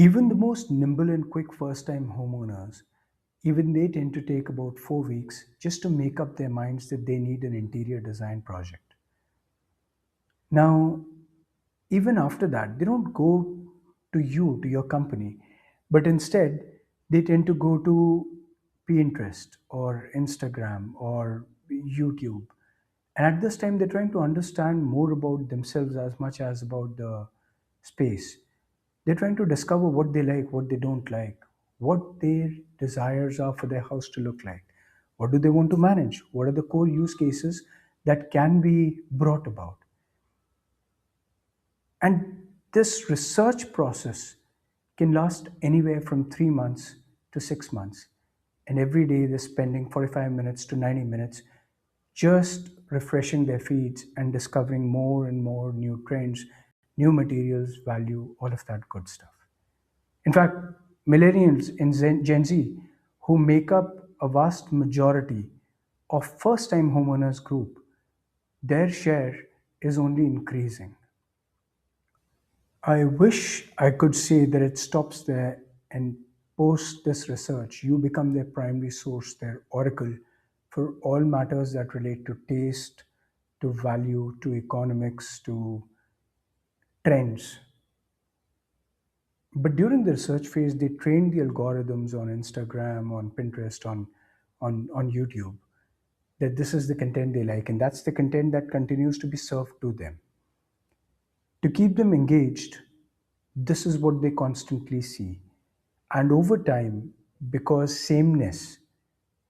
Even the most nimble and quick first time homeowners, even they tend to take about 4 weeks just to make up their minds that they need an interior design project. Now, even after that, they don't go to you, to your company, but instead they tend to go to Pinterest or Instagram or YouTube. And at this time, they're trying to understand more about themselves as much as about the space. They're trying to discover what they like, what they don't like, what their desires are for their house to look like. What do they want to manage? What are the core use cases that can be brought about? And this research process can last anywhere from 3 months to 6 months. And every day they're spending 45 minutes to 90 minutes just refreshing their feeds and discovering more and more new trends, new materials, value, all of that good stuff. In fact, millennials and Gen Z, who make up a vast majority of first time homeowners group, their share is only increasing. I wish I could say that it stops there and post this research. You become their primary source, their oracle for all matters that relate to taste, to value, to economics, to trends. But during the research phase, they train the algorithms on Instagram, on Pinterest, on YouTube, that this is the content they like, and that's the content that continues to be served to them. To keep them engaged, this is what they constantly see. And over time, because sameness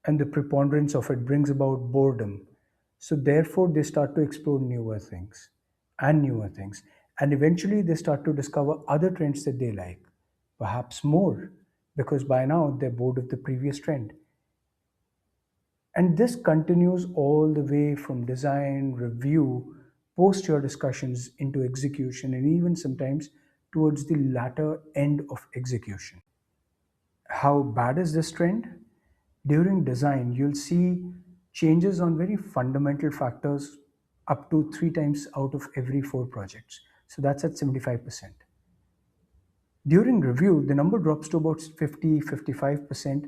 and the preponderance of it brings about boredom, so therefore they start to explore newer things and newer things. And eventually they start to discover other trends that they like, perhaps more, because by now they're bored of the previous trend. And this continues all the way from design, review, post your discussions into execution, and even sometimes towards the latter end of execution. How bad is this trend? During design, you'll see changes on very fundamental factors up to 3 times out of every 4 projects. So that's at 75%. During review, the number drops to about 50, 55%.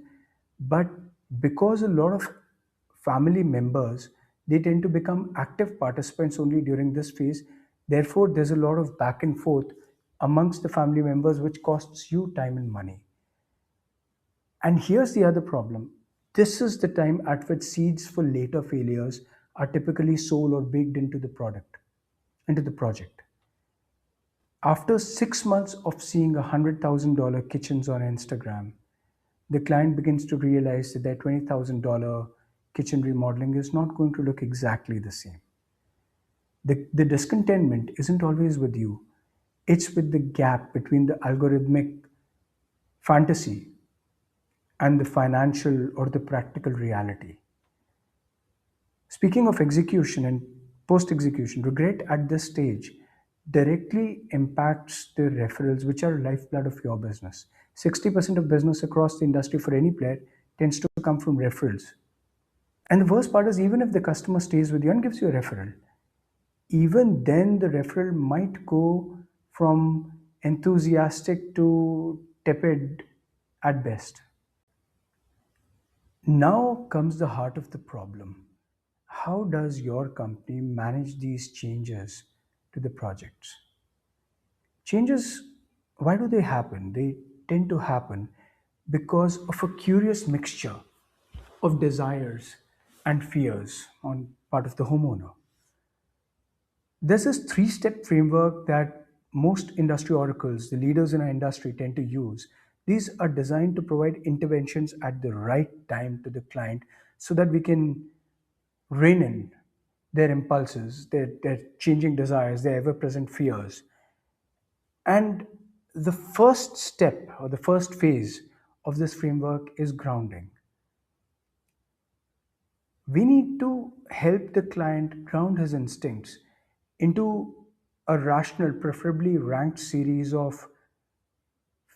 But because a lot of family members, they tend to become active participants only during this phase. Therefore, there's a lot of back and forth amongst the family members, which costs you time and money. And here's the other problem. This is the time at which seeds for later failures are typically sold or baked into the product, into the project. After 6 months of seeing $100,000 kitchens on Instagram, the client begins to realize that their $20,000 kitchen remodeling is not going to look exactly the same. The discontentment isn't always with you, it's with the gap between the algorithmic fantasy and the financial or the practical reality. Speaking of execution and post execution, regret at this stage directly impacts the referrals, which are lifeblood of your business. 60% of business across the industry for any player tends to come from referrals. And the worst part is, even if the customer stays with you and gives you a referral, even then the referral might go from enthusiastic to tepid at best. Now comes the heart of the problem. How does your company manage these changes to the projects? Changes, why do they happen? They tend to happen because of a curious mixture of desires and fears on part of the homeowner. There's this three-step framework that most industry oracles, the leaders in our industry, tend to use. These are designed to provide interventions at the right time to the client so that we can rein in their impulses, their changing desires, their ever present fears. And the first step or the first phase of this framework is grounding. We need to help the client ground his instincts into a rational, preferably ranked series of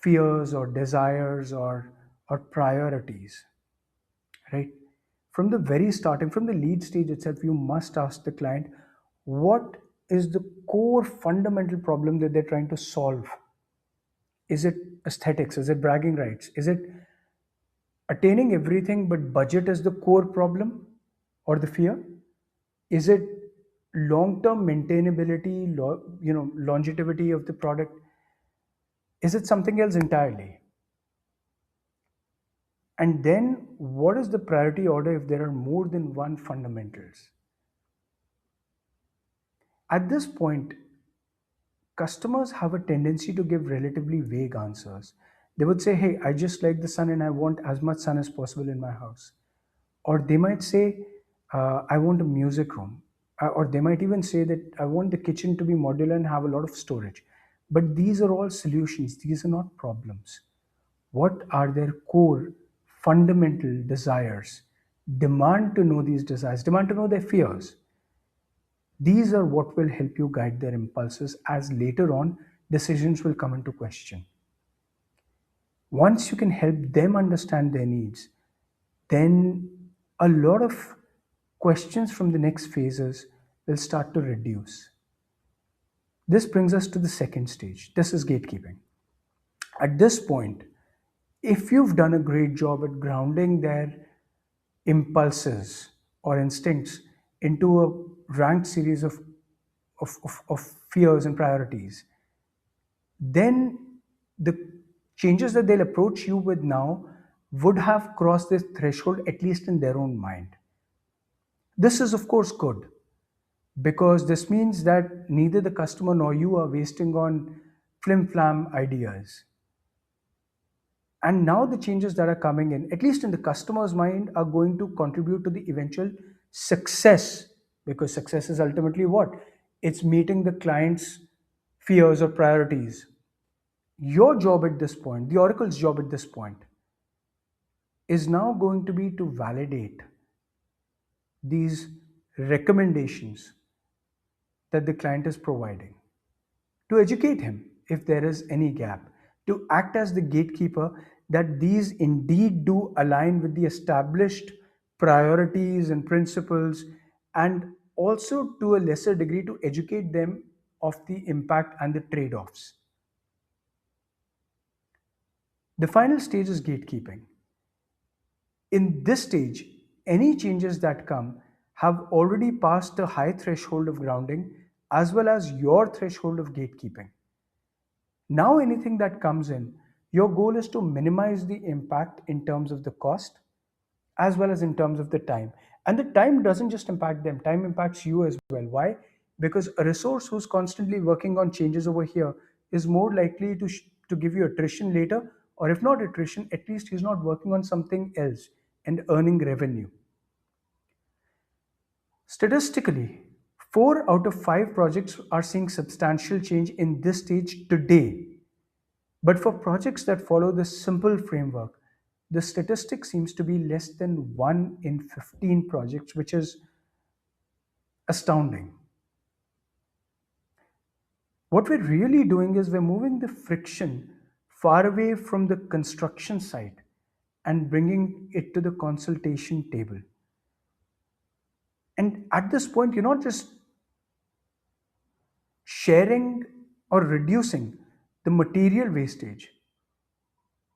fears or desires or priorities, right? From the very starting, from the lead stage itself, you must ask the client what is the core fundamental problem that they're trying to solve. Is it aesthetics? Is it bragging rights? Is it attaining everything but budget is the core problem or the fear? Is it long-term maintainability, longevity of the product? Is it something else entirely? And then what is the priority order if there are more than one fundamentals? At this point, customers have a tendency to give relatively vague answers. They would say, hey, I just like the sun and I want as much sun as possible in my house. Or they might say, I want a music room. Or they might even say that I want the kitchen to be modular and have a lot of storage. But these are all solutions, these are not problems. What are their core fundamental desires? Demand to know these desires, demand to know their fears. These are what will help you guide their impulses as later on decisions will come into question. Once you can help them understand their needs, then a lot of questions from the next phases will start to reduce. This brings us to the second stage. This is gatekeeping. At this point, if you've done a great job at grounding their impulses or instincts into a ranked series of fears and priorities, then the changes that they'll approach you with now would have crossed this threshold, at least in their own mind. This is, of course, good because this means that neither the customer nor you are wasting on flim flam ideas. And now the changes that are coming in, at least in the customer's mind, are going to contribute to the eventual success, because success is ultimately what? It's meeting the client's fears or priorities. Your job at this point, the Oracle's job at this point, is now going to be to validate these recommendations that the client is providing, to educate him if there is any gap, to act as the gatekeeper that these indeed do align with the established priorities and principles, and also to a lesser degree to educate them of the impact and the trade offs. The final stage is gatekeeping. In this stage, any changes that come have already passed a high threshold of grounding as well as your threshold of gatekeeping. Now, anything that comes in, your goal is to minimize the impact in terms of the cost as well as in terms of the time. And the time doesn't just impact them, time impacts you as well. Why? Because a resource who's constantly working on changes over here is more likely to give you attrition later, or if not attrition, at least he's not working on something else and earning revenue. Statistically, 4 out of 5 projects are seeing substantial change in this stage today. But for projects that follow this simple framework, the statistic seems to be less than 1 in 15 projects, which is astounding. What we're really doing is we're moving the friction far away from the construction site and bringing it to the consultation table. And at this point, you're not just sharing or reducing the material wastage,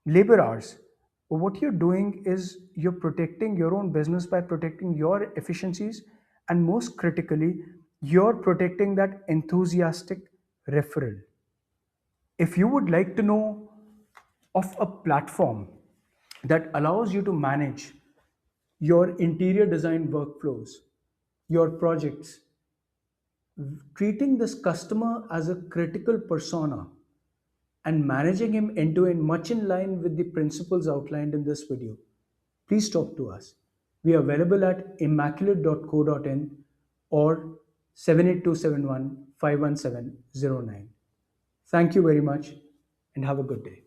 labor hours. But what you're doing is you're protecting your own business by protecting your efficiencies, and most critically, you're protecting that enthusiastic referral. If you would like to know of a platform that allows you to manage your interior design workflows, your projects, treating this customer as a critical persona and managing him end to end, much in line with the principles outlined in this video, please talk to us. We are available at immaculate.co.in or 78271 51709. Thank you very much and have a good day.